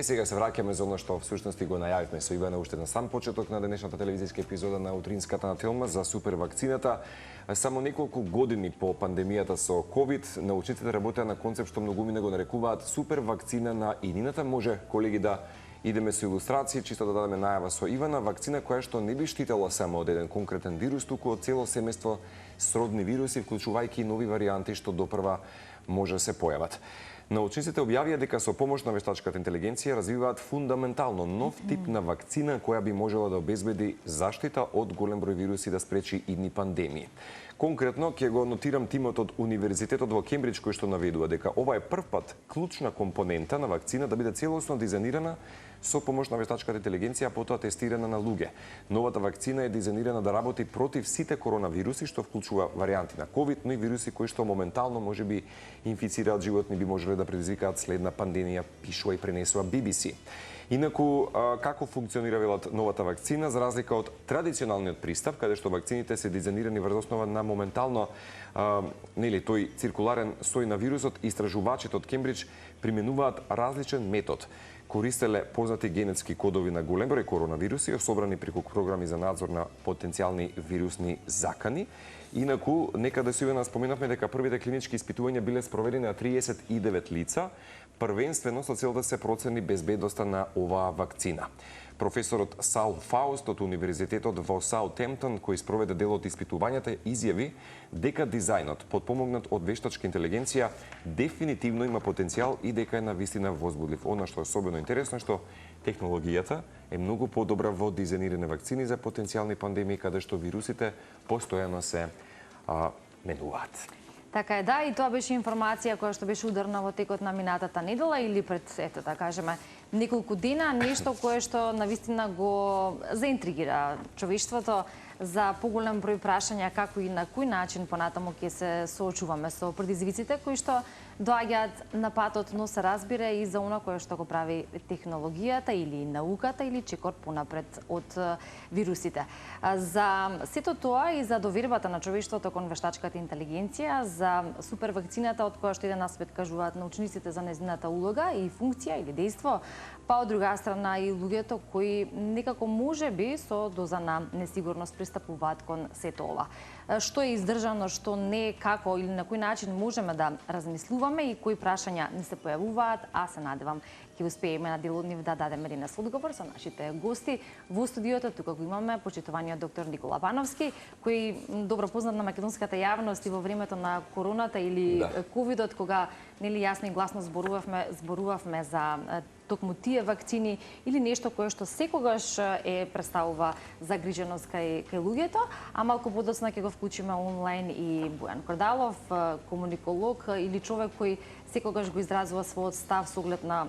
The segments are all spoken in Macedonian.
Сега се враќаме за оно што всушност го најавивме со Ивана уште на сам почеток на денешната телевизијска епизода на утринската на Телма за супер вакцината. Само неколку години по пандемијата со ковид, научниците работеа на концепт што многумина го нарекуваат супер вакцина на иднината. Може, колеги, да идеме со илустрации, чисто да дадеме најава со Ивана. Вакцина која што не би штитела само од еден конкретен вирус, туку од цело семејство сродни вируси, вклучувајќи нови варијанти што допрва може да се појават. Научниците објавија дека со помош на вештачката интелигенција развиваат фундаментално нов тип на вакцина која би можела да обезбеди заштита од голем број вируси да спречи идни пандемии. Конкретно, ќе го нотирам тимот од Универзитетот во Кембридж кој што наведува дека ова е прв пат клучна компонента на вакцина да биде целосно дизајнирана со помош на вештачката интелигенција, потоа тестирана на луѓе. Новата вакцина е дизајнирана да работи против сите коронавируси, што вклучува варијанти на ковид, но и вируси кои што моментално можеби инфицираат животни, би можеле да предизвикаат следна пандемија, пишува и пренесува BBC. Инаку, како функционира велат новата вакцина, за разлика од традиционалниот пристап, каде што вакцините се дизајнирани врз основа на моментално тој циркуларен сој на вирусот, истражувачите од Кембридж применуваат различен метод. Користеле познати генетски кодови на голем број коронавируси, собрани преку програми за надзор на потенцијални вирусни закани. Инаку, некаде со Ивана споменавме дека првите клинички испитувања биле спроведени на 39 лица, првенствено со цел да се процени безбедноста на оваа вакцина. Професорот Сал Фауст од Универзитетот во Саутемптон, кој спроведе дел од испитувањата, изјави дека дизајнот, подпомогнат од вештачка интелигенција, дефинитивно има потенцијал и дека е навистина возбудлив. Она што е особено интересно е што технологијата е многу подобра во дизајниране вакцини за потенцијални пандемии, каде што вирусите постојано се менуваат. Така е, да, и тоа беше информација која што беше ударна во текот на минатата недела или пред, ето да кажеме, неколку дена, нешто кое што навистина го заинтригира човештвото за поголем број прашања како и на кој начин понатаму ќе се соочуваме со предизвиците кои што доаѓаат на патот, но се разбира и за она кое што го прави технологијата или науката или чекор понапред од вирусите. За сето тоа и за довербата на човештвото кон вештачката интелигенција, за супер вакцината од која што еден аспект кажуваат научниците за нејзината улога и функција или дејство, па од друга страна и луѓето кои некако можеби со доза на несигурност пристапуваат кон сето ова. Што е издржано, што не, како или на кој начин можеме да размислуваме и кои прашања не се појавуваат, а се надевам ќе успееме на дел од нив да дадеме денес одговор со нашите гости. Во студиото тука го имаме почитуваниот доктор Никола Бановски, кој добро познат на македонската јавност и во времето на короната или ковидот, кога нели јасно и гласно зборувавме за токму тие вакцини или нешто кое што секогаш е представува загриженост кај луѓето, а малку подоцна ќе го вклучиме онлайн и Бојан Кордалов, комуниколог или човек кој секогаш го изразува својот став со оглед на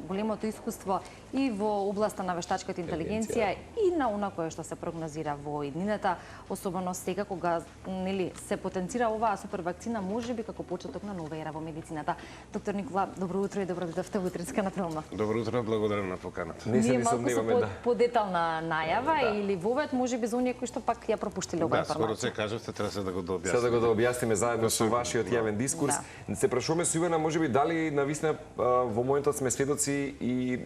големото искуство и во областа на вештачката интелигенција и на она кое што се прогнозира во иднината, особено сега кога нели се потенцира оваа супер вакцина, можеби како почеток на нова ера во медицината. Доктор Никола, добро утро и добро дојдовте во утринска на Телма. Добро утро, благодарам на поканата. Ние малку со подетална најава или вовет можеби за оние кои што пак ја пропуштиле оваа информација. Да, скоро се кажавте, треба се да го дообјасниме. Се да го дообјасниме заедно со вашиот јавен дискурс. Се прашуваме со Ивана, можеби дали навистина во моментот сме сведоци и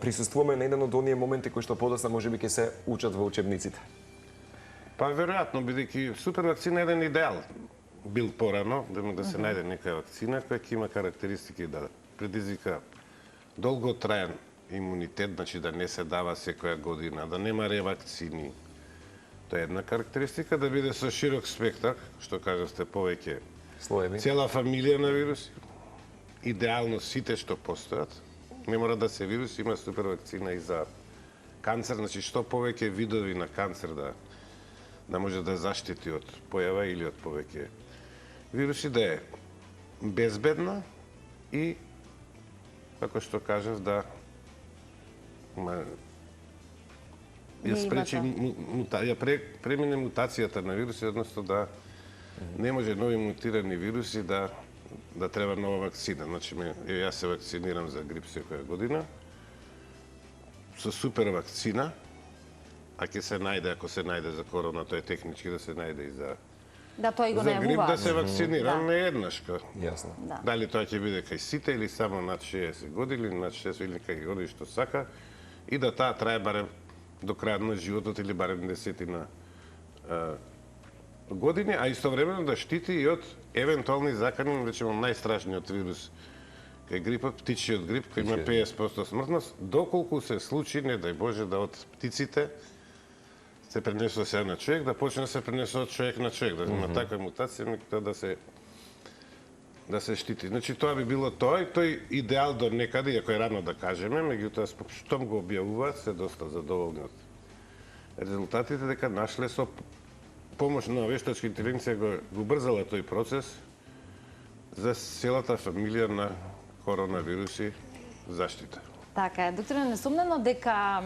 присуствуваме на еден од оние моменти кои што подоцна можеби ќе се учат во учебниците. Па веројатно, бидејќи супер вакцина е еден идеал бил порано да се најде нека вакцина која ќе има карактеристики да предизвика долготраен имунитет, значи да не се дава секоја година, да нема ревакцини. Тоа е една карактеристика, да биде со широк спектар, што кажавте, повеќе слоеви, цела фамилија на вируси, идеално сите што постојат. Не мора да се вирус, има супер вакцина и за канцер, значи што повеќе видови на канцер да може да заштити од појава или од повеќе вируси, да е безбедна и, како што кажав, да ја спречи премине мутацијата на вируси, односно да не може нови мутирани вируси да треба нова вакцина. Значи, јас се вакцинирам за грип секоја година со супер вакцина, а ќе се најде, ако се најде за корона, тоа е технички да се најде и за Да, тој го за грип најавуваат. да се вакцинира Да. не еднаш. Јасно. Да. Дали тоа ќе биде кај сите или само над 60 години, над 60 или кај оди што сака, и да таа трае барем до крајот на животот или барем 10 години, а истовремено да штити и од евентуални закани, речемо најстрашниот вирус кај грипот, птичиот грип, кој има 50% смртност, доколку се случи, не дај Боже, да од птиците се пренесува се на човек, да почне да се пренесува од човек на човек, да има таква мутација, да се штити. Значи тоа би било тоа и тој идеал до некаде, иако е рано да кажеме, меѓутоа штом го објавуваат, се доста задоволни од резултатите, дека нашле со помош на вештачка интелигенција го брзала тој процес за целата фамилија на коронавируси заштита. Така е, докторе, несумнено дека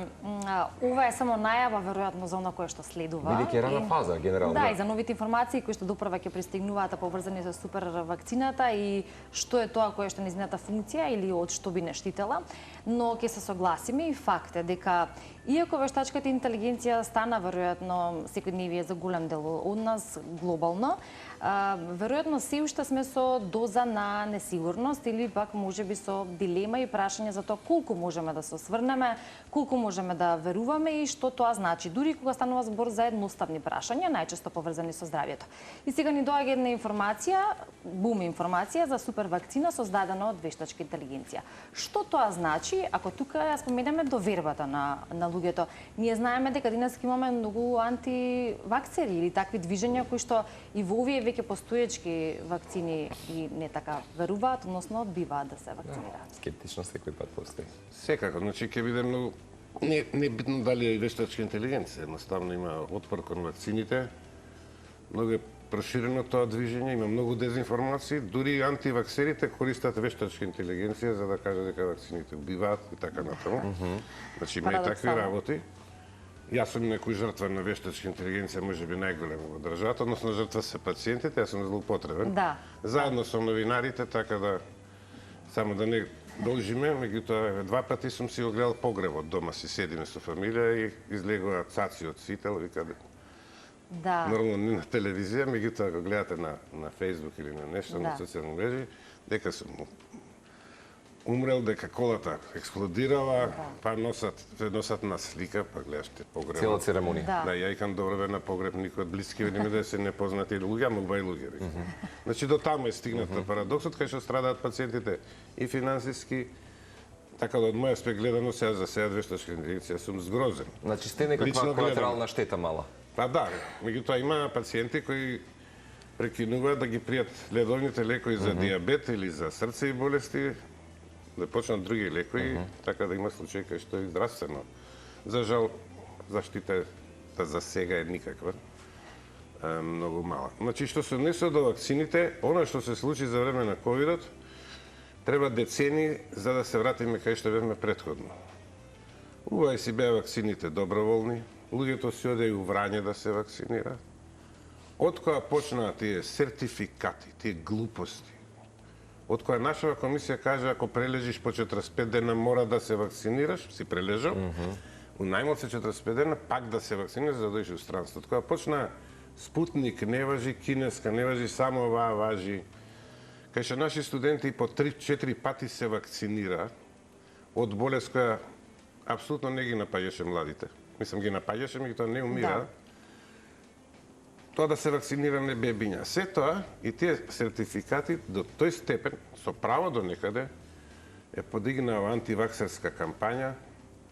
ова е само најава веројатно за она кое што следува. Бидејќи е рана фаза генерално. Да, и за новите информации кои што допрва ќе пристигнуваат поврзани со супер вакцината и што е тоа кое што низината функција или од што би не штитела, но ќе се согласиме и факт е дека иако вештачката интелигенција стана веројатно секојдневие за голем дел од нас глобално, веројатно се уште сме со доза на несигурност или пак можеби со дилема и прашање за тоа колку можеме да се осврнеме, колку можеме да веруваме и што тоа значи. Дури кога станува збор за едноставни прашања, најчесто поврзани со здравјето. И сега ни доаѓа една информација, бум информација за супер вакцина создадена од вештачка интелигенција. Што тоа значи, ако тука ја споменеме довербата на луѓето? Ние знаеме дека денес имаме многу антивакцери или такви движења кои што и во овие веќе постоечки вакцини и не така веруваат, односно одбиваат да се вакцинираат. Скептично секој пат постои. Секако, значи ќе биде многу не битно дали е вештачка интелигенција, едноставно има отпор кон вакцините. Многу е проширено тоа движење, има многу дезинформации, дури и антиваксерите користат вештачка интелигенција за да кажат дека вакцините убиваат и така натаму. Значи има и такви работи. Јас сум некој жртва на вештачка интелигенција, можеби најголема во државата, односно жртва се пациентите, јас сум злоупотребен. Да. Заедно со новинарите, така да само да не должиме, меѓутоа 2 пати сум си го гледал погребот, дома си седиме со фамилија и излегува цаци од сител, вика Да. нормално не на телевизија, меѓутоа го гледате на Facebook или на нешто, на социјални мрежи, дека сум умрел, дека колата експлодирала, па носат на слика, па гледаш погребот. Цела церемонија. Да. Да, ја икам добро бе на погреб, никој од блиски не ми да се непознати луѓе, ама убави луѓе. Значи до таму е стигната парадоксот, кај што страдаат пациентите и финансиски, така да од моја аспект гледано сега за сега вештачка интелигенција сум згрозен. Значи сте некаква колатерална штета мала. Па да, меѓутоа има пациенти кои прекинуваат да ги пријат ледовните лекои за диабет или за срцеви болести, да почнат други лекои, така да има случаи кај што и здравствено. За жал, заштитата за сега е никаква, многу мала. Значи, што се однесува до вакцините, она што се случи за време на ковидот, треба децени за да се вратиме кај што бевме претходно. Убави си беа вакцините доброволни, луѓето си оде и у Врање да се вакцинираат. Од која почнаа тие сертификати, тие глупости, од која нашава комисија каже ако прележиш по 45 дена мора да се вакцинираш, си прележал, у најмал се 45 дена пак да се вакцинираш за да дојдеш у странство. Од која почна Спутник не важи, кинеска не важи, само оваа важи. Кај што наши студенти по 3-4 пати се вакцинира од болест која апсолутно не ги напаѓаше младите. Мислам, ги напаѓаше, меѓутоа не умира. Тоа да се вакцинира не бебиња. Се тоа и тие сертификати до тој степен, со право до некаде, е подигнала антиваксерска кампања,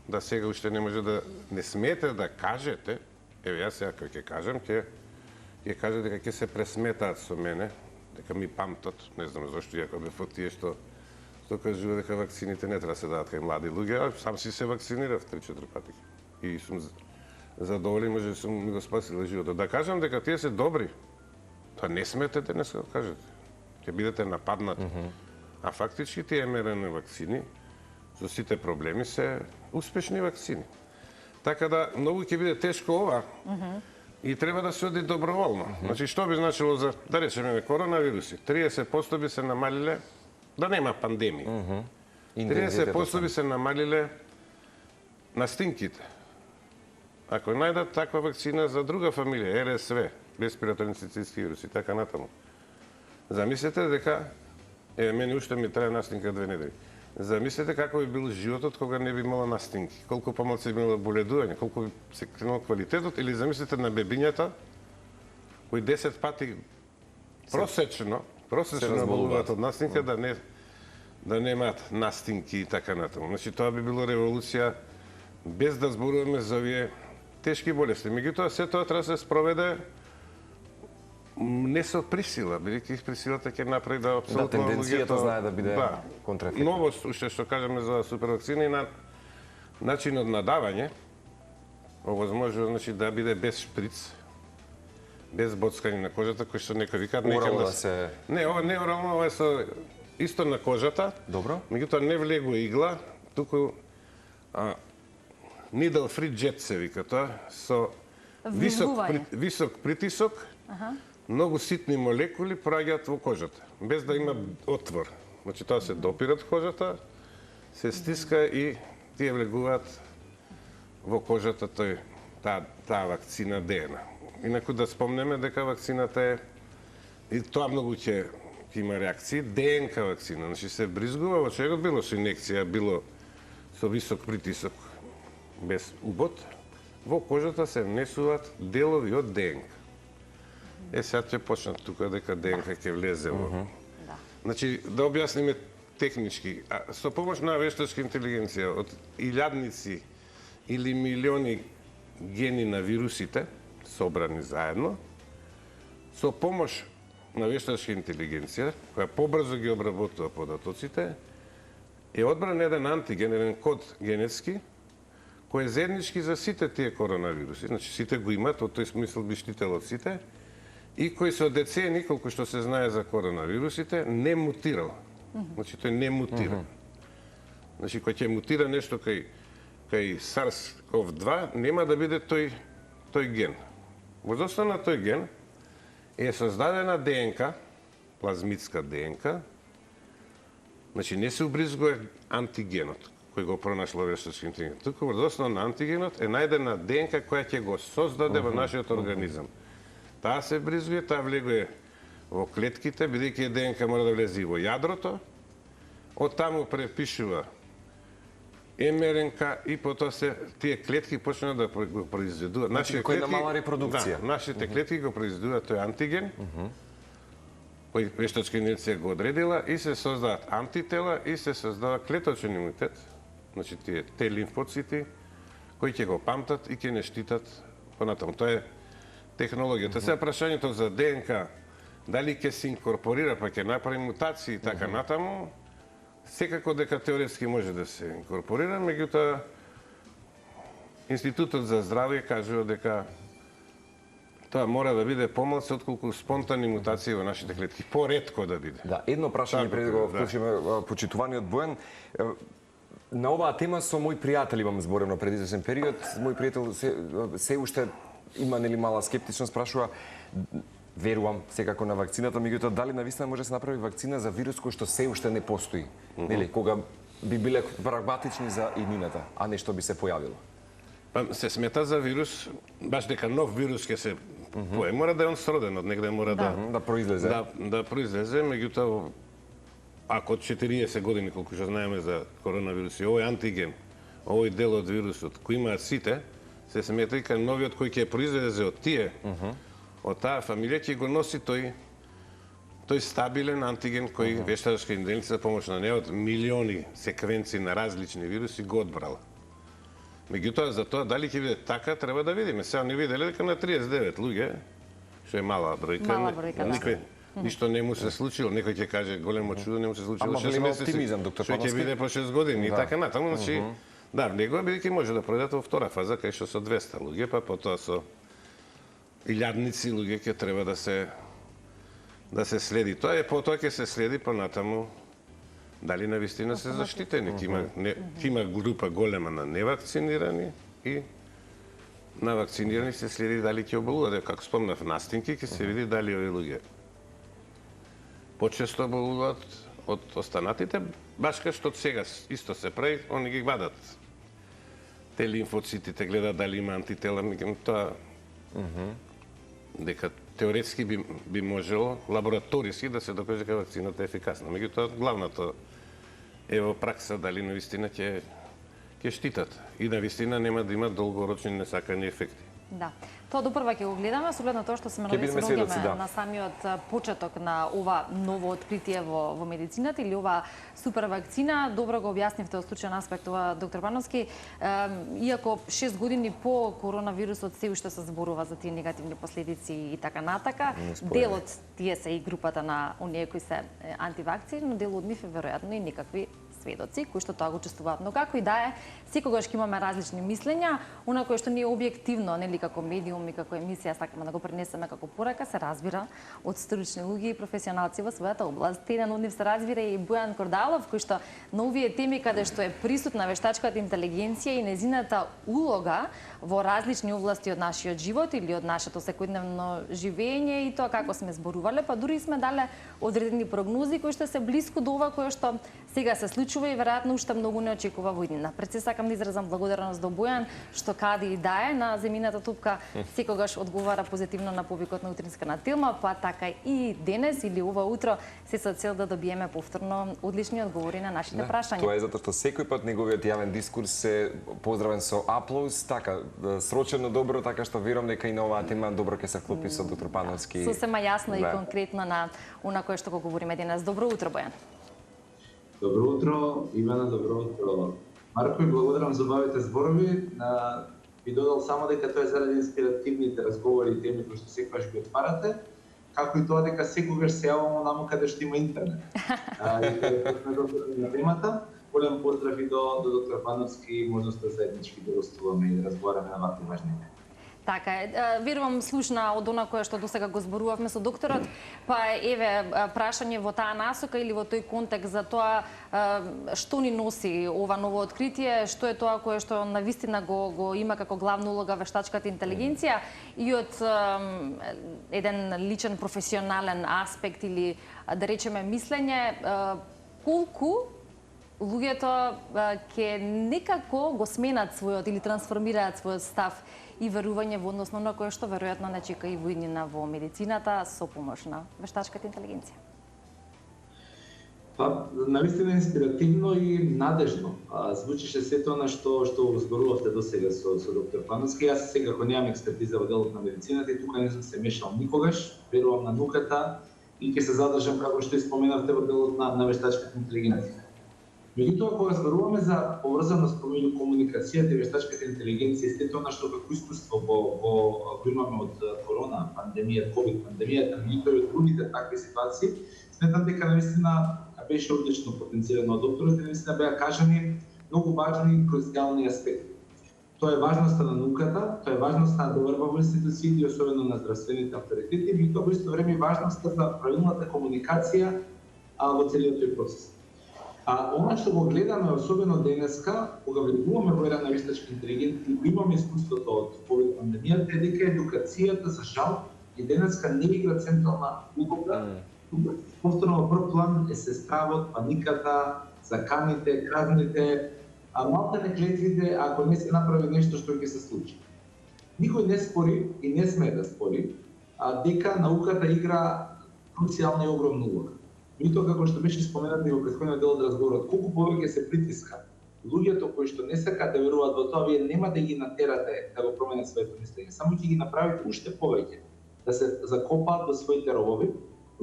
да сега уште не може да не смете да кажете, еве јас сега кога ќе кажам, ќе кажа дека ќе се пресметаат со мене, дека ми памтат, не знам зашто иако бев од тие што кажува дека вакцините не треба да се дадат кај млади луѓе, сам си се вакцинирав 3-4 пати. И сум задоволен, може сум ми го спасил животот. Да кажам дека тие се добри, тоа не смете денес да кажете. Ќе бидете нападнати. А фактички тие МРНА вакцини со сите проблеми се успешни вакцини. Така да многу ќе биде тешко ова. И треба да се оди доброволно. Значи што би значило за да речеме коронавируси? 30% би се намалиле да нема пандемија. 30% би се намалиле настинките. Ако најдат таква вакцина за друга фамилија, РСВ, респираторни синцитски вируси, така натаму. Замислете дека мене уште ми трае настинка 2 недели. Замислете како би бил животот кога не би имала настинки, колку помалку би имала боледување, колку би се кренал квалитетот, или замислете на бебињата кои 10 пати просечно болуваат од настинка да немаат настинки и така натаму. Значи тоа би било револуција без да зборуваме за овие тешки болести. Меѓутоа се тоа треба да се спроведе не со присила, бидејќи присилата ќе направи да апсолутно тенденцијата знае да биде контраефективна. Новост, уште што кажеме за супервакцина и на начинот на давање, овозможува значи да биде без шприц, без боцкање на кожата, кој што некои викаат орално да се... Не, ова не орално, ова е со исто на кожата. Добро. Меѓутоа не влегува игла, туку needle free jet се вика тоа, со висок притисок. Многу ситни молекули проаѓаат во кожата, без да има отвор. Значи тоа се допират кожата, се стиска и тие влегуваат во кожата таа вакцина ДНА. Инаку да спомнеме дека вакцината е, и тоа многу ќе има реакции, ДНК вакцина. Значи се бризгува во човекот, било со инекција, било со висок притисок, без убод, во кожата се внесуваат делови од ДНК. Сега ќе почнат тука дека ДНК ќе влезе во... Значи, да објасниме технички. Со помош на вештачка интелигенција од илјадници или милиони гени на вирусите, собрани заедно, со помош на вештачка интелигенција, која побрзо ги обработува податоците, е одбран еден антиген, еден код генетски, кој е заеднички за сите тие коронавируси, значи сите го имат, од тој смисол би штител од сите, и кој се од децени, колку што се знае за коронавирусите, не мутирал. Значи, тој не мутира. Значи, кој ќе мутира нешто кај SARS-CoV-2, нема да биде тој ген. Во основа на тој ген е создадена ДНК, плазмитска ДНК, значи не се убризгува антигенот, кој го пронашло вештачки интелигенција. Туку во основа на антигенот е најдена ДНК која ќе го создаде во нашиот организам. Таа се бризгува, таа влегува во клетките, бидејќи ДНК мора да влезе и во јадрото, од таму препишува МРНК и потоа тие клетки почнуваат да го произведуваат. Значи, кој на мала репродукција. Да, нашите клетки го произведуваат тој антиген, кој вештачка интелигенција го одредила, и се создаваат антитела и се создава клеточен имунитет, значи тие Т-лимфоцити, кои ќе го памтат и ќе не штитат понатаму. Тоа е технологијата. Сега прашањето за ДНК, дали ќе се инкорпорира, па ќе направи мутации и така натаму, секако дека теоретски може да се инкорпорира, меѓутоа Институтот за здравје кажува дека тоа мора да биде помалку отколку спонтанни мутации во нашите клетки, поретко да биде. Да, едно прашање пред да го вклучиме почитуваниот Бојан. На оваа тема со мој пријател имам зборено пред извесен период. Мој пријател се уште има нели мала скептичност, прашува, верувам секако на вакцината, меѓутоа дали навистина може да се направи вакцина за вирус кој што се уште не постои, нели, кога би биле прагматични за иднината, а нешто би се појавило. Па се смета за вирус, баш дека нов вирус ќе се појави, мора да е он сроден од негде, мора да произлезе. Да произлезе, меѓутоа ако од 40 години колку што знаеме за коронавируси, овој антиген, овој дел од вирусот кој имаат сите, се смета дека новиот кој ќе произлезе од тие, од таа фамилија ќе го носи тој стабилен антиген кој вештачка интелигенција помош на неа од милиони секвенции на различни вируси го одбрала. Меѓутоа, за тоа дали ќе биде така, треба да видиме. Сега не виделе дека на 39 луѓе, што е мала бројка, никој ништо не му се случило. Некој ќе каже големо чудо, не му се случило 6 месеци. Оптимизам, доктор Пановски. Што ќе биде по 6 години и така натаму, значи да, влегува бидејќи може да пројдат во втора фаза кај што со 200 луѓе, па потоа со илјадници луѓе ќе треба да се следи. Тоа е потоа ќе се следи понатаму дали навистина се заштитени. Ќе има група голема на невакцинирани и на вакцинирани се следи дали ќе оболуваат. Како спомнав, настинки ќе се види дали овие луѓе почесто оболуваат од останатите, баш кај што сега исто се прави, они ги вадат. Те лимфоцитите гледаат дали има антитела, тоа дека теоретски би можело лабораториски да се докаже дека вакцината е ефикасна. Меѓутоа, главното е во пракса дали навистина ќе штитат и навистина нема да има долгорочни несакани ефекти. Да. Тоа допрва ќе го гледаме, со оглед на тоа што се на самиот почеток на ова ново откритие во медицината или ова супер вакцина. Добро го објаснивте од случајен аспект ова, доктор Бановски. Иако 6 години по коронавирусот се уште се зборува за тие негативни последици и така натака, дел од тие се и групата на оние кои се антивакцини, но дел од нив е веројатно и некакви сведоци кои што тоа го чувствуваат. Но како и да е, секогаш ќе имаме различни мислења, она кое што ние објективно, нели како медиум и како емисија сакаме да го пренесеме како порака, се разбира од стручни луѓе и професионалци во својата област. Еден од нив се разбира и Бојан Кордалов, кој што на овие теми каде што е присутна вештачката интелигенција и незината улога во различни области од нашиот живот или од нашето секојдневно живење и тоа како сме зборувале, па дури сме дале одредени прогнози кои што се блиску до ова кое што сега се случува и веројатно уште многу не очекува во иднина. Пред се сакам да изразам благодарност до Бојан што каде и да е на земјината тупка секогаш одговара позитивно на повикот на утринска на Телма, па така и денес или ова утро се со цел да добиеме повторно одлични одговори на нашите прашања. Тоа е затоа што секој пат неговиот јавен дискурс се поздравен со аплауз, така срочено добро, така што верувам дека и на оваа тема добро ќе се вклопи со доктор Пановски. Сосема јасно и конкретно на она кое што го говориме денес. Добро утро, Бојан. Добро утро, Ивана, добро утро. Марко, и благодарам за убавите зборови. Ви додал само дека тоа е заради инспиративните разговори и теми кои што секогаш ги отварате, како и тоа дека секогаш се јавам онаму каде што има интернет. И сме доктори на темата. Голем поздрав и до доктор Пановски, можноста заеднички да гостуваме и да разговараме на вакви важни теми. Така е. Верувам слушна од она кое што досега го зборувавме со докторот, па еве прашање во таа насока или во тој контекст за тоа што ни носи ова ново откритие, што е тоа кое што навистина го има како главна улога вештачката интелигенција и од еден личен професионален аспект или да речеме мислење, колку луѓето ќе некако го сменат својот или трансформираат својот став и верување во односно на кое што веројатно не чека и во иднина во медицината со помош на вештачката интелигенција. Па, навистина инспиративно и надежно. Звучише сето она што зборувавте досега со доктор Пановски. Јас секако немам експертиза во делот на медицината и тука не сум се мешал никогаш. Верувам на науката и ќе се задржам како што споменавте во делот на вештачката интелигенција. Меѓутоа, кога зборуваме за поврзаност помеѓу комуникацијата и вештачката интелигенција и сето она што како искуство го имаме од корона пандемија, ковид пандемијата, меѓутоа и од другите такви ситуации, сметам дека навистина беше одлично потенцирано од докторот и навистина беа кажани многу важни круцијални аспекти. Тоа е важноста на науката, тоа е важноста на доверба во институциите, особено на здравствените авторитети, и тоа во исто време важноста за правилната комуникација во целиот тој процес. Она што го гледаме особено денеска, кога влегуваме во ерата на вештачка интелигенција и имаме искуството од ковид пандемијата, е дека едукацијата за жал и денеска не игра централна улога. Повторно во прв план е се стравот, паниката, заканите, кразните, малку клетвите ако не се направи нешто што ќе се случи. Никој не спори и не смее да спори дека науката игра круцијална и огромна улога. И тоа како што беше споменато и во претходниот дел од разговорот, колку повеќе се притиска луѓето кои што не сакаат да веруваат во тоа, вие нема да ги натерате да го променат своето мислење, само ќе ги направите уште повеќе да се закопаат во своите ровови,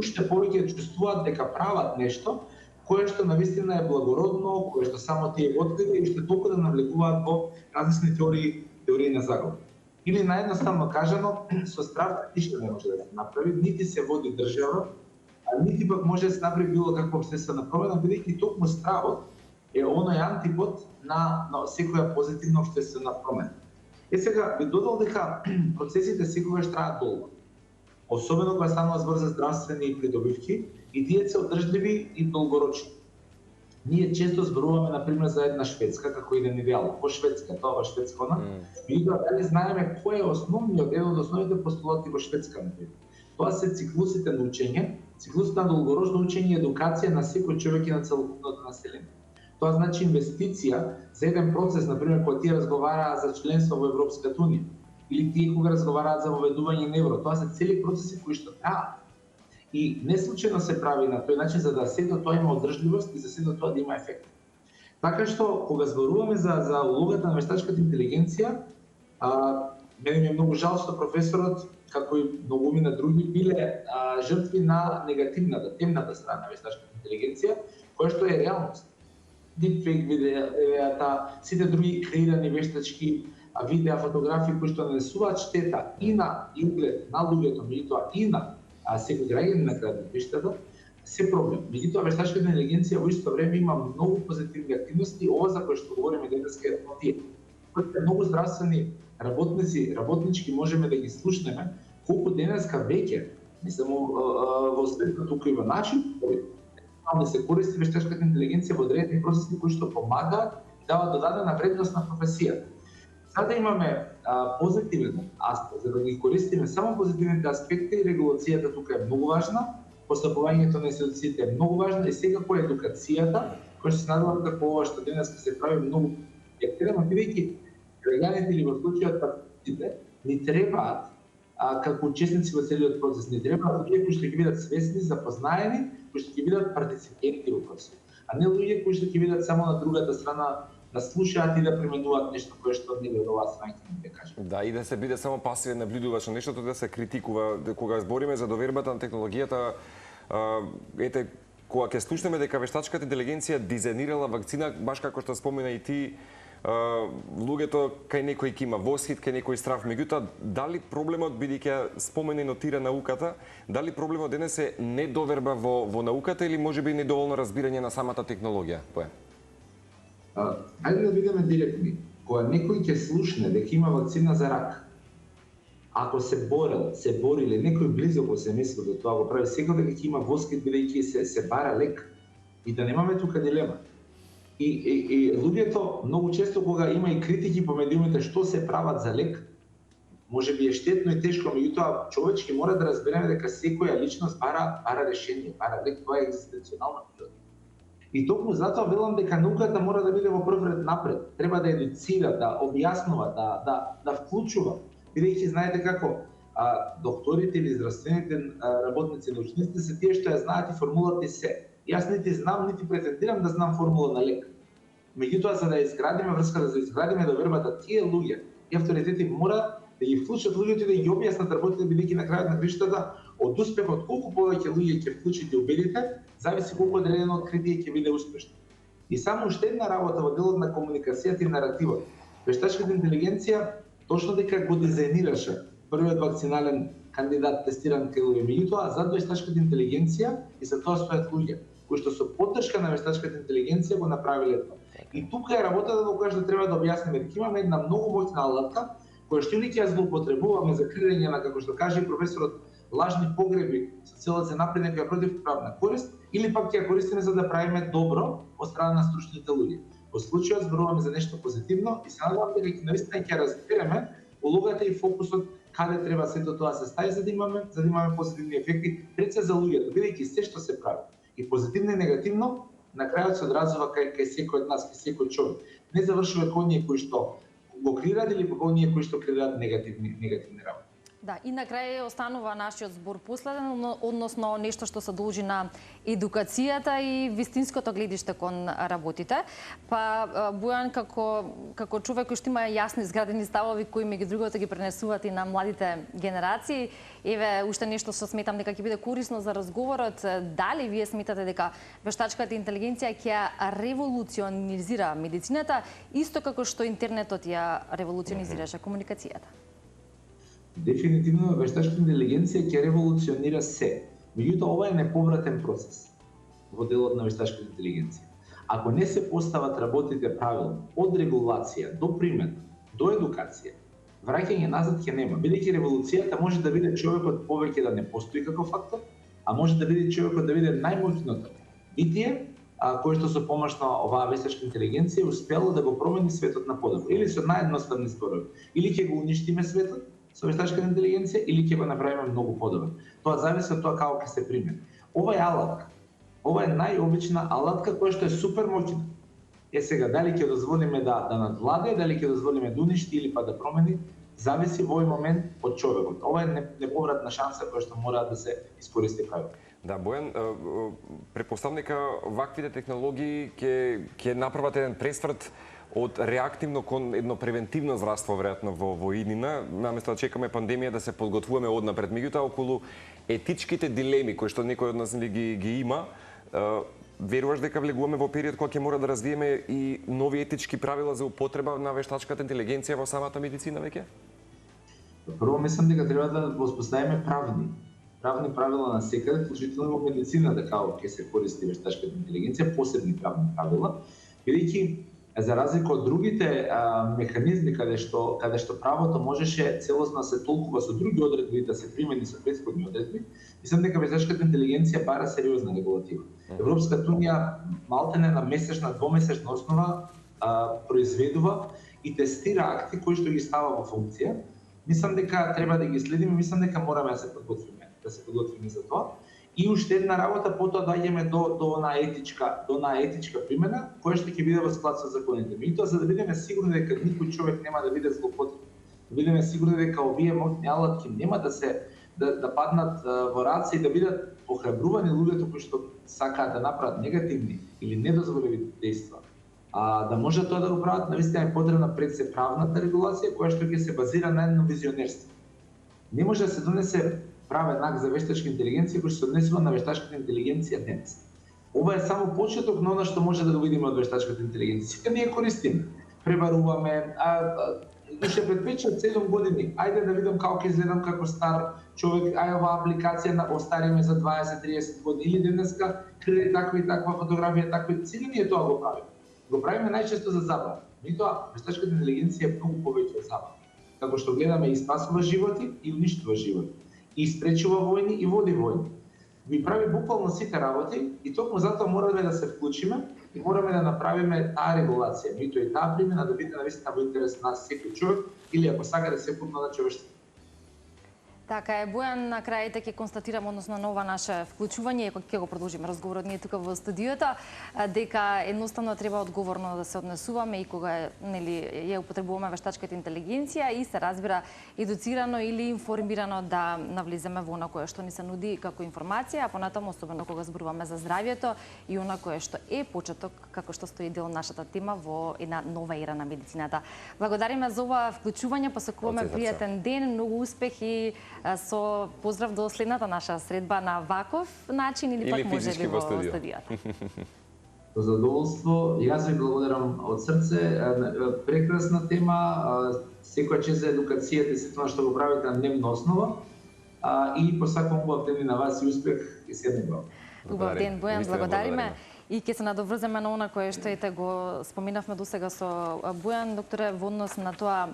уште повеќе да чувствуваат дека прават нешто кое што навистина е благородно, кое што само тие го открили и што толку да навлегуваат во различни теории на заговор. Или наедноставно кажано, со страв ништо не може да се направи, нити се води држава, нити пак може да се направи било каква обсесена промена, бидејќи токму стравот е оној антипод на секоја позитивна обсесена промена. Сега ви додал дека процесите секогаш траат долго. Особено кога станува збор за здравствени придобивки и тие се одржливи и долгорочни. Ние често зборуваме например за една Шведска како еден идеал. По Шведска, тоа Шведска она. Меѓутоа дали знаеме кој е основниот, еден од основните постулати во Шведска например. Тоа се циклусите на учење, циклусите на долгорочно учење и едукација на секој човек и на целокупното население. Тоа значи инвестиција за еден процес, например, кога тие разговараа за членство во Европската унија. или тие кога разговараат за воведување на евро. Тоа се цели процеси кои што траат. И не случајно се прави на тој начин за да сето тоа има одржливост и за сето тоа да има ефект. Така што кога зборуваме за улогата на вештачката интелигенција, мене ми е многу жал што професорот, како и многуми на други, биле жртви на негативната, темната страна на вештачката интелигенција, која што е реалност. Deepfake видеата, сите други креирани вештачки видеа, фотографии кои што нанесуваат штета и на углед на луѓето, меѓутоа и на секој граѓанин на градиштата, се проблем. Меѓутоа вештачката интелигенција во исто време има многу позитивни активности, ова за кое што говориме денеска е тие. Многу здравствени работници, работнички можеме да ги слушнеме колку денеска веќе, не само во светот, туку и во начин, да се користи вештачката интелигенција во одредени процеси кои што помагаат и даваат додадена вредност на професијата. За да имаме позитивен аспект, за да ги користиме само позитивните аспекти, регулацијата тука е многу важна, постапувањето на институциите е многу важно и секако едукацијата, која се надевам како ова што денеска се прави многу ефективно, бидејќи граѓаните или во случајот партиците ни требаат како учесници во целиот процес, ни требаат луѓе кои што ќе бидат свесни, запознаени, кои што ќе бидат партиципенти во процесот, а не луѓе кои што ќе бидат само на другата страна да слушаат и да применуваат нешто кое што не веруваат страните, да кажем. Да, и да се биде само пасивен наблюдувач на нештото, да се критикува. Кога збориме за довербата на технологијата, ете, кога ќе слушнеме дека вештачката интелигенција дизајнирала вакцина, баш како што спомена и ти, луѓето кај некој ќе има восхит, кај некој страв. Меѓутоа, дали проблемот, бидејќи спомена и нотира науката, дали проблемот денес е недоверба во науката или можеби недоволно разбирање на самата технологија? Ајде да бидеме директни. Кога некој ќе слушне дека има вакцина за рак, ако се бориле, некој близо во семејството тоа го прави, секој дека ќе има восхит бидејќи се бара лек и да немаме тука дилема. И луѓето многу често кога има и критики по медиумите што се прават за лек, можеби е штетно и тешко, меѓутоа човечки мора да разбереме дека секоја личност бара решение, бара лек, тоа е екзистенционална природа. И токму затоа велам дека науката мора да биде во прв ред напред. Треба да едуцира, да објаснува, да вклучува. Бидејќи знаете како докторите или здравствените работници, научниците се тие што ја знаат и формулата и се. Јас нити знам, нити претендирам да знам формула на лек. Меѓутоа, за да изградиме врската, за да изградиме довербата, тие луѓе и авторитети мора да ги вклучат луѓето и да ги објаснат работите, бидејќи на крајот на криштата од успехот колку повеќе луѓе ќе вклучите и убедите, зависи колку одредено откритие ќе биде успешно. И само уште една работа во делот на комуникацијата и наративот. Вештачката интелигенција точно дека го дизајнираше првиот вакцинален кандидат тестиран кај луѓе, меѓутоа зад вештачката интелигенција и за тоа стојат луѓе кои што со поддршка на вештачката интелигенција го направиле тоа. И тука е работата во која што треба да објасниме дека имаме една многу моќна алатка која што или ќе ја злоупотребуваме за креирање на, како што каже професорот, лажни погреби со цел да се направи некоја противправна корист, или пак ќе ја користиме за да правиме добро од страна на стручните луѓе. Во случајот зборуваме за нешто позитивно и се надевам дека наистина ќе разбереме улогата и фокусот каде треба сето тоа се стави за да имаме позитивни ефекти пред се за луѓето, бидејќи се што се прави и позитивно и негативно на крајот се одразува кај секој од нас, кај секој човек. Не завршува кај оние кои што го креираат или кај оние кои што креираат негативни работи. Да, и на крај останува нашиот збор последен, односно нешто што се должи на едукацијата и вистинското гледиште кон работите. Па Бојан како човек кој што има јасни изградени ставови кои меѓу другото ги пренесуваат и на младите генерации, еве уште нешто што сметам дека ќе биде корисно за разговорот, дали вие сметате дека вештачката интелигенција ќе револуционизира медицината исто како што интернетот ја револуционизираше комуникацијата? Дефинитивно вештачката интелигенција ќе револуционира се. Меѓутоа ова е неповратен процес во делот на вештачката интелигенција. Ако не се постават работите правилно, од регулација до примена, до едукација, враќање назад ќе нема. Бидејќи револуцијата може да биде човекот повеќе да не постои како фактор, а може да биде човекот да биде најмоќното битие, кој што со помош на оваа вештачка интелигенција успело да го промени светот на подобро. Или со наједноставни зборови, или ќе го уништиме светот со вештачката интелигенција или ќе го направиме многу подобро. Тоа зависи од тоа како ќе се примени. Ова е алатка. Ова е најобична алатка која што е супер моќна. Сега дали ќе дозволиме да надвладе, дали ќе дозволиме да уништи или па да промени, зависи во овој момент од човекот. Ова е неповратна шанса која што мора да се искористи правилно. Да, Бојан, претпоставам дека ваквите технологии ќе направат еден пресврт од реактивно кон едно превентивно здравство веројатно во иднина, наместо да чекаме пандемија да се подготвуваме однапред. Меѓутоа околу етичките дилеми кои што некој од нас ги има, веруваш дека влегуваме во период кога ќе мора да развиеме и нови етички правила за употреба на вештачката интелигенција во самата медицина веќе? Прво мислам дека треба да воспоставиме правни правила на секаде, вклучително во медицината како ќе се користи вештачката интелигенција, посебни правни правила, бидејќи за разлика од другите механизми каде што правото можеше целосно се толкува со други одредби да се примени со претходни одредби, мислам дека вештачката интелигенција бара сериозна регулатива. Европската унија малтене на месечна, двомесечна основа произведува и тестира акти кои што ги става во функција. Мислам дека треба да ги следиме, мислам дека мораме да се подготвиме за тоа. И уште една работа, потоа доаѓаме до онаа етичка примена, која што ќе биде во склад со законите. Меѓутоа, за да бидеме сигурни дека никој човек нема да биде злоупотребен, да бидеме сигурни дека овие моќни алатки нема да паднат во раце и да бидат охрабрувани луѓето кои што сакаат да направат негативни или недозволени дејства, да може тоа да го прават, навистина е потребна пред се правната регулација која што ќе се базира на едно визионерство. Не може да се донесе правен акт за вештачка интелигенција кој што се однесува на вештачката интелигенција денес. Ова е само почеток на она што може да го видиме од вештачката интелигенција. Сите ние користиме, пребаруваме, уште пред 5-7 години, ајде да видам како ќе изгледам како стар човек, оваа апликација на остариме за 20-30 години или денеска креде таква и таква фотографија, такви, сите ние тоа го правиме. Го правиме најчесто за забава. Меѓутоа, вештачката интелигенција е многу повеќе од забава. Како што гледаме и спасува животи и уништува животи. И спречува војни и води војни. Ви прави буквално сите работи и токму затоа мораме да се вклучиме и мораме да направиме таа регулација, меѓутоа и таа примена да биде навистина во интерес на секој човек или ако сака да се путно на човештвото. Така е, Бојан, на крајите ќе констатирам, односно на ова наше вклучување, ќе го продолжиме разговорот ние тука во студиото, дека едноставно треба одговорно да се однесуваме и кога ја употребуваме вештачката интелигенција и се разбира едуцирано или информирано да навлеземе во она кое што ни се нуди како информација, а понатаму особено кога зборуваме за здравјето и она кое што е почеток како што стои дел нашата тема во една нова ера на медицината. Благодариме за ова вклучување, посакуваме пријатен ден, многу успех и со поздрав до следната наша средба на ваков начин или пак може ли во студиото. Со задоволство, јас ви благодарам од срце, прекрасна тема, секоја чест за едукацијата и сето што го правите на дневна основа и посакувам убав ден на вас и успех и се едно. Убав ден, Бојан, благодариме. И ќе се надоврземе на она кое што го споминавме досега со Бојан, докторе, во однос на тоа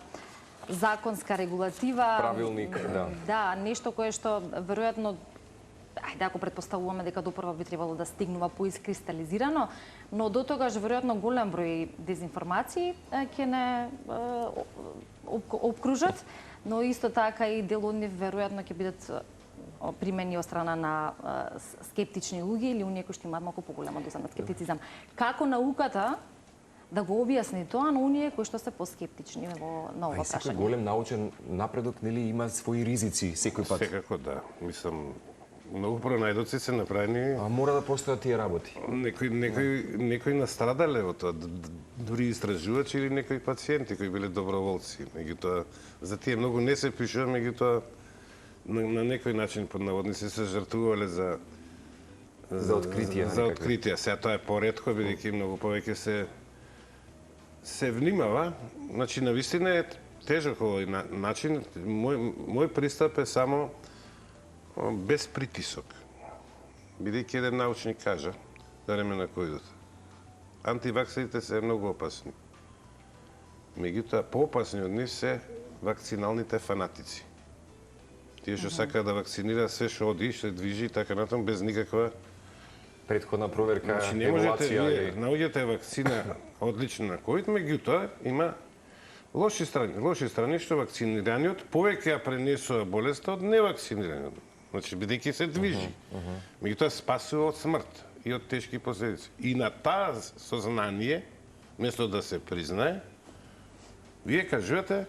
законска регулатива, правилник, да. Да, нешто кое што веројатно ајде ако претпоставуваме дека допрва би требало да стигнува поискристализирано, но до тогаш веројатно голем број дезинформации ќе не обкружат, но исто така и дел од нив веројатно ќе бидат примени од страна на скептични луѓе или оние кои што имаат малку поголема доза на скептицизам. Како науката да го објасни тоа на оние кои што се поскептични на ова прашање? Секој голем научен напредок нели има своји ризици секој пат. Секако да. Мислам, многу пронајдоци се направени. А мора да постојат тие работи. Некои настрадале од тоа, дури истражувачи или некои пациенти кои биле доброволци. Меѓутоа, за тие многу не се пишува, меѓутоа на некој начин под наводници се жртвувале за откритија. За откритија. Сега тоа е поретко, бидејќи многу повеќе се внимава. Значи, навистина е тежок овој начин. Мој пристап е само без притисок. Бидејќи еден научник кажа, за време на ковидот, антиваксерите се многу опасни. Меѓутоа, поопасни од нив се вакциналните фанатици. Тие што сакаат да вакцинираат све што оди, што движи и така натаму без никаква предходна проверка, значи, не можете евалуација. наоѓате вакцина одлична на ковид, меѓутоа има лоши страни. Лоши страни што вакцинираниот повеќе ја пренесува болеста од невакцинираниот. Значи, бидејќи се движи. Меѓутоа спасува од смрт и од тешки последици. И на таа сознание, место да се признае, вие кажувате,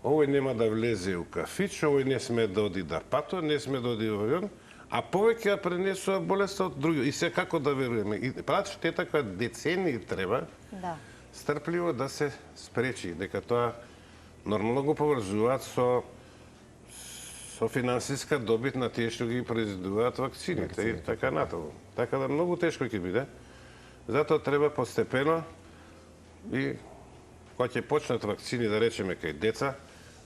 овој нема да влезе у кафич, овој не сме да оди да патува, не сме да оди во авион, а повеќе ја пренесува болеста од други. И се како да веруваме. И прават штета која децении треба стрпливо да се спречи, дека тоа нормално го поврзуваат со финансиска добит на тие што ги произведуваат вакцините и така натаму. Така да многу тешко ќе биде. Затоа треба постепено и кога ќе почнат вакцини, да речеме, кај деца,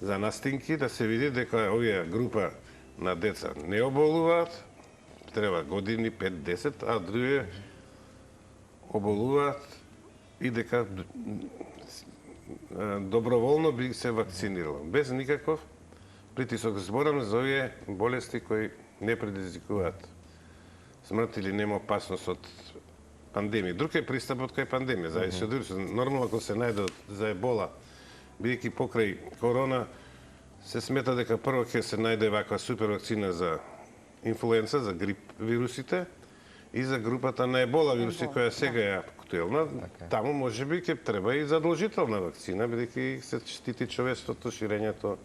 за настинки, да се види дека овие група на деца не оболуваат, треба години, 5-10, а други оболуваат и дека доброволно би се вакцинирало, без никаков притисок. Зборам за овие болести кои не предизвикуваат смрт или нема опасност од пандемија. Друг е пристапот кај пандемија, зависи од вирусот. Нормално ако се најде за ебола, бидејќи покрај корона, се смета дека прво ќе се најде ваква супер вакцина за инфлуенца, за грип вирусите и за групата на ебола вируси која сега е актуелна. Таму можеби ќе треба и задолжителна вакцина, бидејќи се штити човештвото, ширењето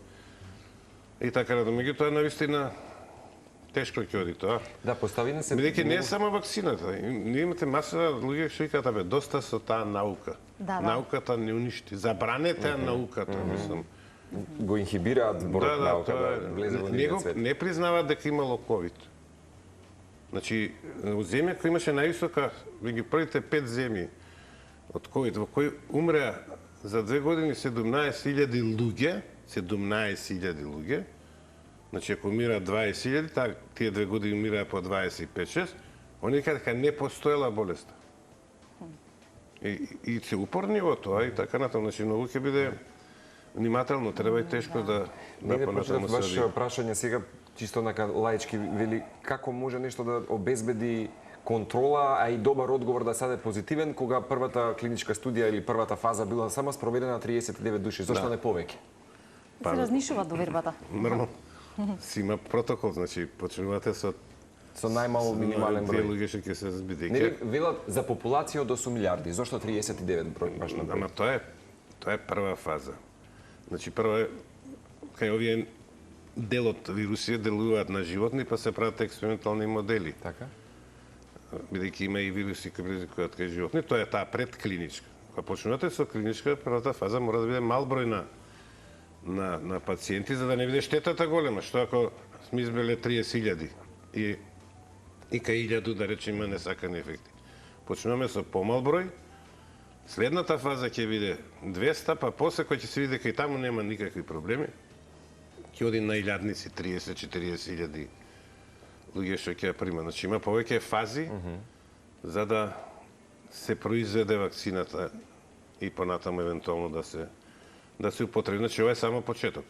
и така натаму. Меѓутоа навистина тешко ќе оди тоа. Да, поставина се... Бидејќи не е само вакцината. Ние имате маса луѓе што викаат, абе, доста со таа наука. Науката не уништи. Забранете науката, мислам. Го инхибираат зборот наука да влезе во нивниот свет. Не признаваат дека имало ковид. Значи, земја која имаше највисока, меѓу првите 5 земји од ковид, во кој умреа за 2 години 17.000 луѓе, 17.000 луѓе. Значи, ако умираат 20.000, тие 2 години умираат по 25-6, они кажа дека не постоела болеста. И се упорни во тоа и така натаму. Значи, многу ќе биде внимателно, треба и тешко да понатаму се оди. Ваше прашање сега, чисто онака лаички, вели, како може нешто да обезбеди контрола, а и добар одговор да саде позитивен, кога првата клиничка студија или првата фаза била само спроведена на 39 души? Зошто не повеќе? Се разнишува довербата. Нормално. Си има протокол, значи почнувате со најмало минимален број. Тие луѓе што ќе се збиде. Не велат за популација од 8 милиарди. Зошто 39 број баш на број? Ама тоа е прва фаза. Значи прва кај овие дел од вируси делуваат на животни, па се прават експериментални модели. Така? Бидејќи има и вируси кои предизвикуваат кај животни, тоа е таа предклиничка. Кога почнувате со клиничка, првата фаза мора да биде мал број на пациенти, за да не биде штетата голема. Што ако сме избрале 30.000 и кај 1000, да речем, има несакани ефекти. Почнуваме со помал број, следната фаза ќе биде 200, па после кој ќе се види кај таму нема никакви проблеми, ќе оди на илјадници, 30-40.000 луѓе што ќе ја прима. Значи има повеќе фази за да се произведе вакцината и понатаму евентуално да се употреби. Значи ова е само почеток.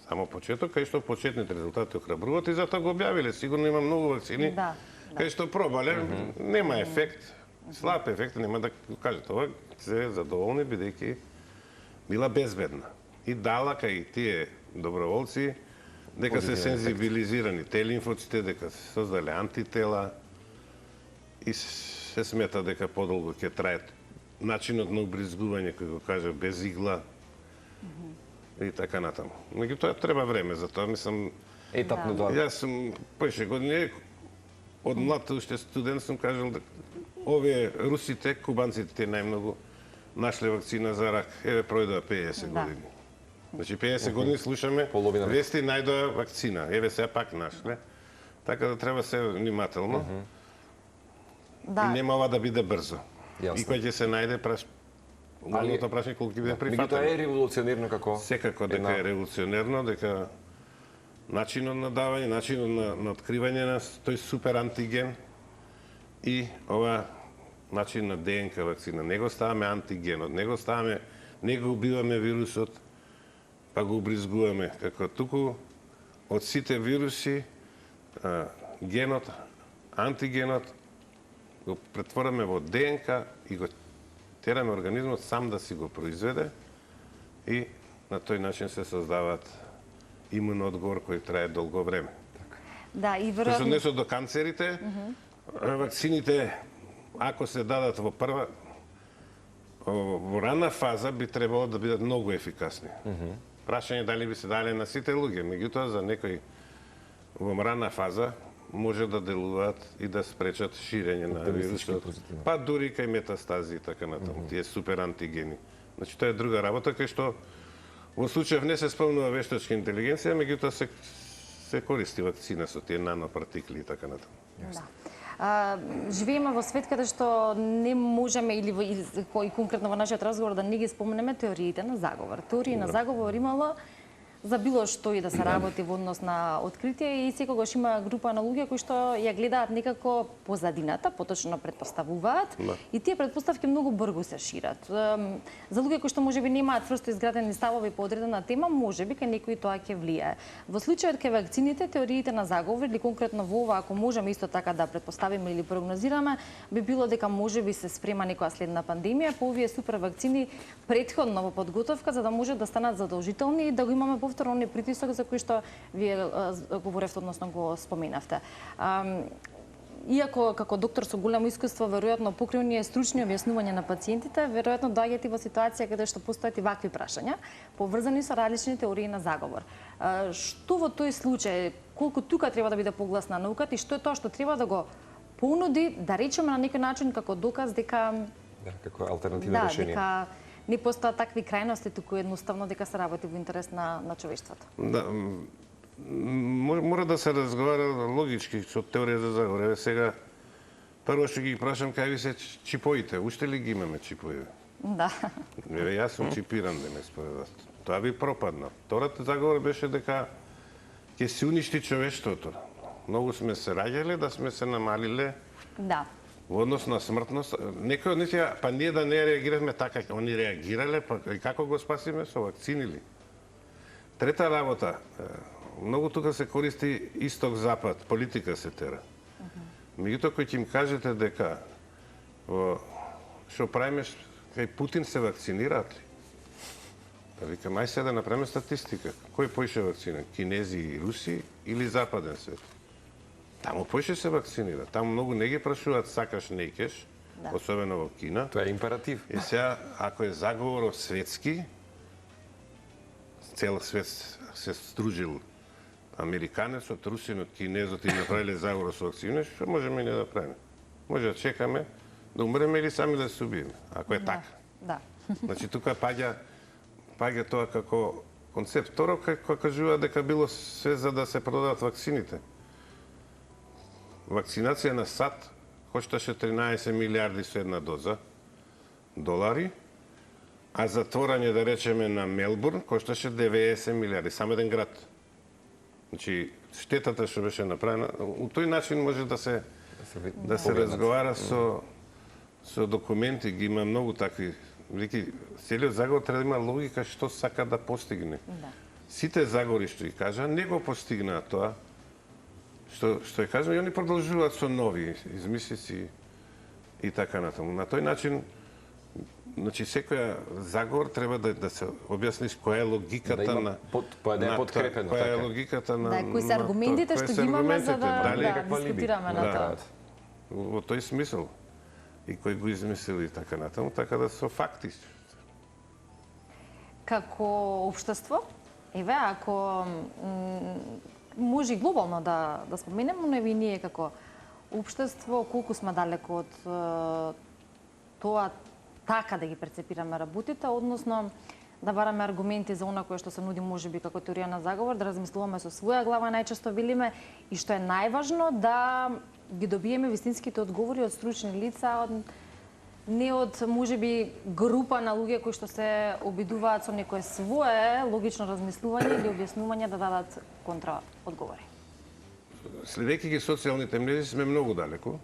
Само почеток, кај што почетните резултати охрабруваат и затоа го објавиле. Сигурно има многу вакцини кај што пробале, нема ефект, слаб ефект, нема да кажат ова, се задоволни бидејќи била безбедна. И дала кај тие доброволци дека се сензибилизирани те лимфоците, дека се создале антитела и се смета дека подолго ќе трае начинот на убризгување, кој го кажа, без игла и така натаму. Меѓутоа треба време за тоа, мислам. Етапно тоа. Јас сум поише години од млад уште студент сум кажал дека овие русите, кубанците те најмногу нашле вакцина за рак. Еве пројдоа 50 години. Значи 50 години слушаме вести најдоа вакцина. Еве сега пак нашле. Така да треба се внимателно. И нема ова да биде брзо. И кој ќе се најде главното прашање колку ќе биде прифатено. Меѓутоа е револуционерно како? Секако дека е револуционерно, дека начинот на давање, начинот на откривање на тој супер антиген и ова начин на ДНК вакцина. Не го ставаме антигенот, не го убиваме вирусот, па го убризгуваме. Како туку од сите вируси генот, антигенот го претвораме во ДНК и го тераме организмот сам да си го произведе и на тој начин се создаваат имун одговор кој трае долго време. Да, и веројатно... Што се однесува до канцерите, вакцините, ако се дадат во во рана фаза, би требало да бидат многу ефикасни. прашање дали би се дале на сите луѓе, меѓутоа за некои во рана фаза може да делуваат и да спречат ширење на вирусот. Па дури кај метастази и така натаму, тие супер антигени. Значи тоа е друга работа кај што во случајов не се спомнува вештачка интелигенција, меѓутоа се користи вакцина со тие нанопартикли и така натаму. Да. Живееме во свет каде што не можеме или конкретно во нашиот разговор да не ги споменеме теориите на заговор. Теории на заговор имало за било што и да се работи во однос на откритие и секогаш има група на луѓе кои што ја гледаат некако позадината, поточно предпоставуваат и тие предпоставки многу брзо се шират. За луѓе кои што можеби немаат цврсто изградени ставови по одредена тема, можеби кај некои тоа ќе влијае. Во случајот кај вакцините, теориите на заговор или конкретно во ова, ако можеме исто така да предпоставиме или прогнозираме, би било дека можеби се спрема некоја следна пандемија по овие супер вакцини претходно во подготовка за да може да станат задолжителни и да го имаме повторно оној притисок за кој што вие говоревте, односно го споменавте. Иако како доктор со големо искуство, веројатно покрај оние стручни објаснувања на пациентите, веројатно доаѓате во ситуација каде што постојат и вакви прашања, поврзани со различни теории на заговор. Што во тој случај, колку тука треба да биде погласна науката и што е тоа што треба да го понуди, да речеме на некој начин како доказ дека како алтернативно решение. Дека не постојат такви крајности, туку едноставно дека се работи во интерес на човештвото. Да, мора да се разговара логички со теорија за заговор. Еве сега прво што ги прашам кај ви се чипоите, уште ли ги имаме чипови? Да. Еве јас сум чипиран денес според вас. Тоа би пропадна. Втората заговор беше дека ќе се уништи човештвото. Многу сме се раѓале да сме се намалиле. Да. Во однос на смртност, некој од нив па ние да не реагиравме така, они реагирале, па и како го спасиме со вакцини ли? Трета работа, многу тука се користи исток-запад, политика се тера. Меѓутоа кој ќе им кажете дека што правиме кај Путин се вакцинираат ли? Па викам, ај се да направиме статистика. Кој поише вакцина? Кинези и руси или западен свет? Таму поише се вакцинира. Таму многу не ги прашуваат сакаш, не икеш, особено во Кина. Тоа е императив. И сега, ако е заговорот светски, цел свет се стружил американецот, русинот, кинезот и направиле заговор со вакцина, што можеме и не да правиме? Може да чекаме да умреме или сами да се убиеме, ако е така. Да. Значи тука паѓа тоа како концепт. Второ, како кажува дека било се за да се продадат вакцините. Вакцинација на САД кошташе 13 милиарди со една доза долари, а затворање, да речеме, на Мелбурн кошташе 90 милиарди, само еден град. Значи, штетата што беше направена, у тој начин може да се разговара со документи, ги има многу такви. Целиот заговор треба да има логика што сака да постигне. Сите заговори што ги кажа, не го постигнаа тоа, што ја кажам, и они продолжуваат со нови измислици и така натаму. На тој начин, значи секоја заговор треба да се објасни која е логиката на подкрепено, која е логиката на кои се аргументите што ги имаме за да дискутираме на тоа. Во тој смисол. И кој го измислил и така натаму, така да со факти. Како општество, еве, ако може и глобално да споменеме, но и ние како општество, колку сме далеко од тоа така да ги перцепираме работите, односно да бараме аргументи за она кое што се нуди можеби како теорија на заговор, да размислуваме со своја глава, најчесто велиме, и што е најважно, да ги добиеме вистинските одговори од стручни лица, не од можеби група на луѓе кои што се обидуваат со некое свое логично размислување или објаснување да дадат контра одговори. Следејќи ги социјалните мрежи сме многу далеко.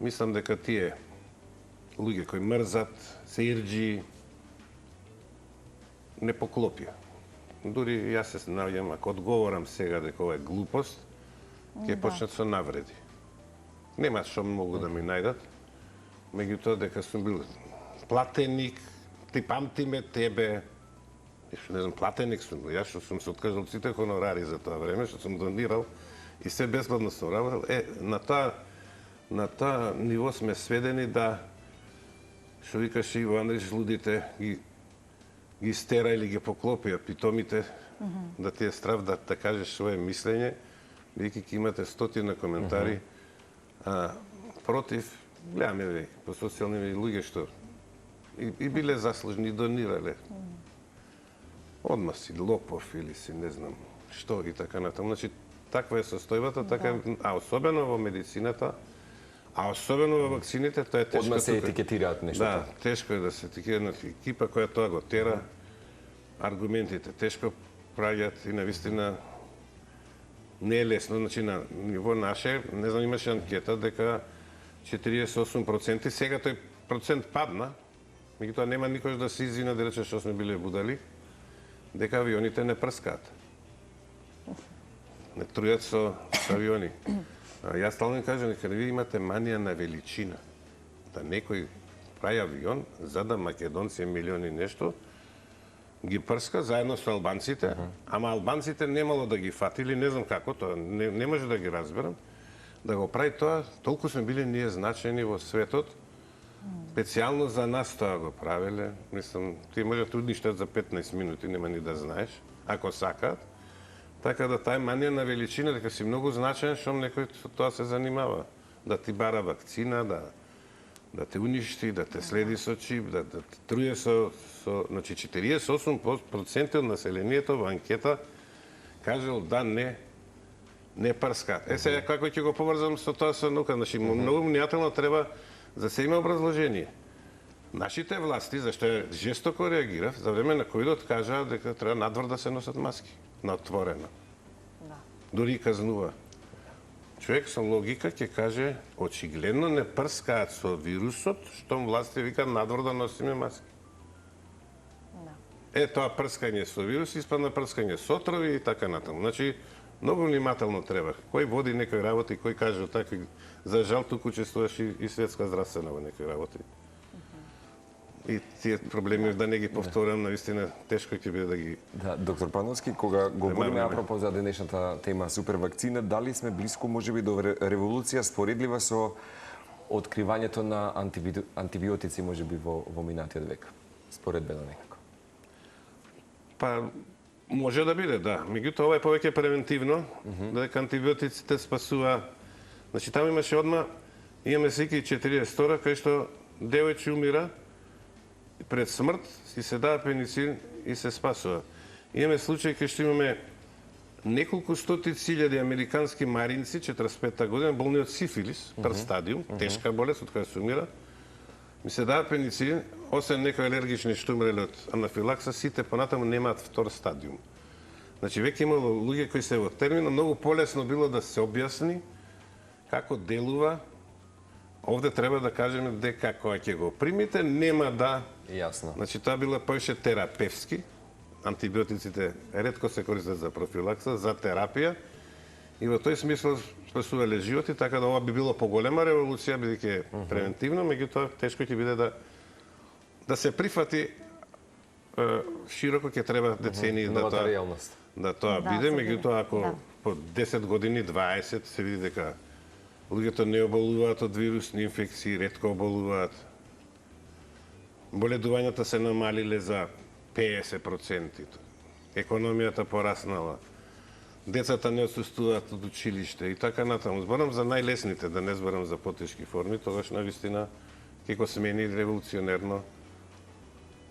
Мислам дека тие луѓе кои мрзат, се ирџи, не поклопија. Дури јас се наоѓам, ако одговорам сега дека ова е глупост, ќе почнат со навреди. Нема што многу да ми најдат, меѓутоа дека сум бил платеник, ти памтиме тебе, не знам, платеник сум, јас што сум се откажал сите хонорари за тоа време, што сум донирал и се бесплатно сум работел, на тоа ниво сме сведени да, што викаше Иво Андрич, лудите ги стера или ги поклопија питомите, да ти е страв да кажеш свое мислење, бидејќи ќе имате стотина коментари против, гледаме по социјални медии луѓе што и биле заслужни, и донирале. Одма си лопов или си не знам што и така натаму. Значи, таква е состојбата, така а особено во медицината, а особено во вакцините, тоа е тешко. Одма се етикетираат нештото. Да, тешко е да се етикетира екипа која тоа го тера, аргументите тешко праќаат и навистина не е лесно. Значи, на ниво наше, не знам, имаше анкета дека 48%, сега тој процент падна, меѓутоа нема никош да се извина да рече што сме биле будали, дека авионите не прскаат. Не трујат со авиони. Јас стално им кажам дека вие имате манија на величина. Да некој прави авион за да македонци милиони нешто ги прска заедно со албанците, ама албанците немало да ги фатили, не знам како, тоа не може да ги разберам, да го прави тоа, толку сме били ние значени во светот, специјално за нас тоа го правеле. Мислам, ти може трудништат за 15 минути, нема ни да знаеш, ако сакаат. Така да тај манија на величина, дека си многу значен, што некој со тоа се занимава. Да ти бара вакцина, да те уништи, да те следи со чип, да те труе со... Значи, 48% од населението во анкета кажал да, не прска. Сега, како ќе го поврзам со тоа со наука? Значи, многу внимателно треба за се има образложение. Нашите власти, зашто ја жестоко реагирав, за време на ковидот кажаа дека треба надвор да се носат маски, на отворено. Дури казнува. Човек со логика ќе каже, очигледно не прскаат со вирусот, штом власти вика надвор да носиме маски. Тоа прскање со вирус, испадна прскање со отрови и така натаму. Значи, многу внимателно треба. Кој води некој работи, кој каже такви, за жал туку учествуваш и светска здравствена во некои работи. И тие проблеми да не ги повторам, навистина тешко ќе биде да ги... Да, доктор Пановски, кога говориме апропо за денешната тема супервакцина, дали сме близко можеби до револуција споредлива со откривањето на антибиотици можеби во минатиот век? Споредбено некако. Па, може да биде, да. Меѓутоа, ова е повеќе превентивно, дека антибиотиците спасува. Значи, таму имаше одма, имаме сики 42 кај што девојче умира пред смрт, и се дава пеницилин и се спасува. Имаме случај кај што имаме неколку стоти циљади американски маринци, 45-та година, болни од сифилис, прв стадиум, тешка болест, од која се умира. Ми се дава пеницилин, освен некои алергични што умреле од анафилакса, сите понатаму немаат втор стадиум. Значи, веќе имало луѓе кои се во термина, многу полесно било да се објасни како делува. Овде треба да кажеме дека кога ќе го примите, нема да... Јасно. Значи, тоа било повеќе терапевски. Антибиотиците ретко се користат за профилакса, за терапија. И во тој смисла спасувале животи, така да ова би било поголема револуција, бидејќи превентивно, меѓутоа тешко ќе биде да се прифати широко, ќе треба децении да тоа биде, меѓутоа ако по 10 години, 20 се види дека луѓето не оболуваат од вирусни инфекции, ретко оболуваат. Боледувањата се намалиле за 50%. Економијата пораснала. Децата не отсуствуваат од училиште и така натаму. Зборам за најлесните, да не зборам за потешки форми, тогаш навистина ќе го смени револуционерно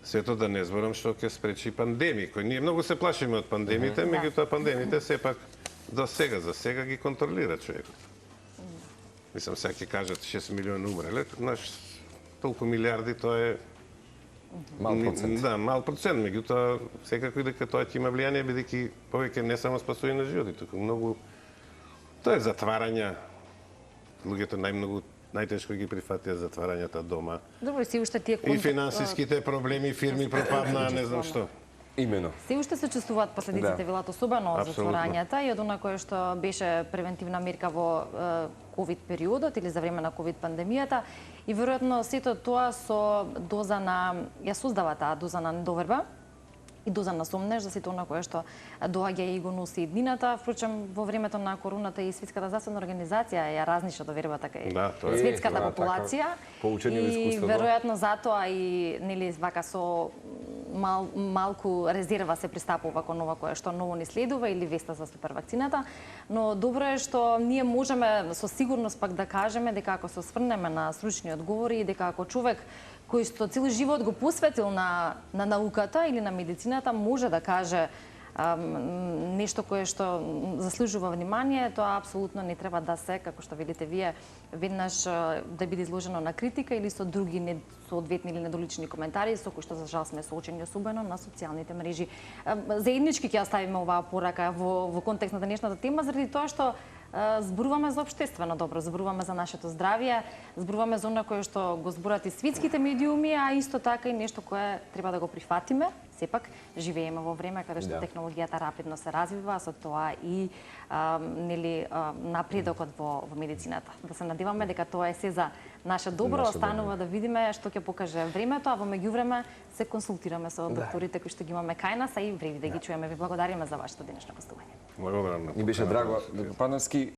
сето, да не зборам што ќе спречи пандемии, кои ние многу се плашиме од пандемиите, меѓутоа пандемиите сепак до сега, за сега ги контролира човекот. Мислам, сега ќе кажат 6 милиона умреле, наш толку милиарди, тоа е мал процент. Да, мал процент, меѓутоа секако и дека тоа ќе има влијание, бидејќи повеќе не само спасува на животи, туку многу тоа е затварања. Луѓето најтешко ги прифатија затварањата дома. Добро, си уште тие И финансиските проблеми, фирми пропаднаа, не знам што. Имено. Се уште се чувствуваат последиците, велат, особено од затворањата и од она кое што беше превентивна мерка во ковид периодот или за време на ковид пандемијата, и веројатно сето тоа со доза на ја создава таа доза на недоверба и доза на сомнеж за сето она кое што доаѓа и го носи иднината. Впрочем, во времето на короната и Светската здравствена организација ја разниша довербата кај светската популација. Поучени од и искуството. веројатно затоа и нели вака со малку резерва се пристапува кон ова кое што ново ни следува или веста за супер вакцината, но добро е што ние можеме со сигурност пак да кажеме дека ако се осврнеме на стручни одговори и дека ако човек кој што цел живот го посветил на науката или на медицината може да каже нешто кое што заслужува внимание, тоа апсолутно не треба да се, како што видите вие, веднаш да биде изложено на критика или со други несоодветни или недолични коментари, со кои што за жал сме соочени, особено на социјалните мрежи. Заеднички ќе ја ставиме оваа порака во контекст на денешната тема, заради тоа што зборуваме за општествено добро, зборуваме за нашето здравје, зборуваме за она кое што го зборат и светските медиуми, а исто така и нешто кое треба да го прифатиме. Сепак живееме во време каде што технологијата рапидно се развива, со тоа и напредокот во медицината. Да се надеваме дека тоа е се за наше добро, останува да видиме што ќе покаже времето, а во меѓувреме се консултираме со докторите кои што ги имаме кај нас, а и вреди да ги чуеме. Ви благодариме за вашето денешно гостување. Благодарам. Ни беше драго, доктор Пановски.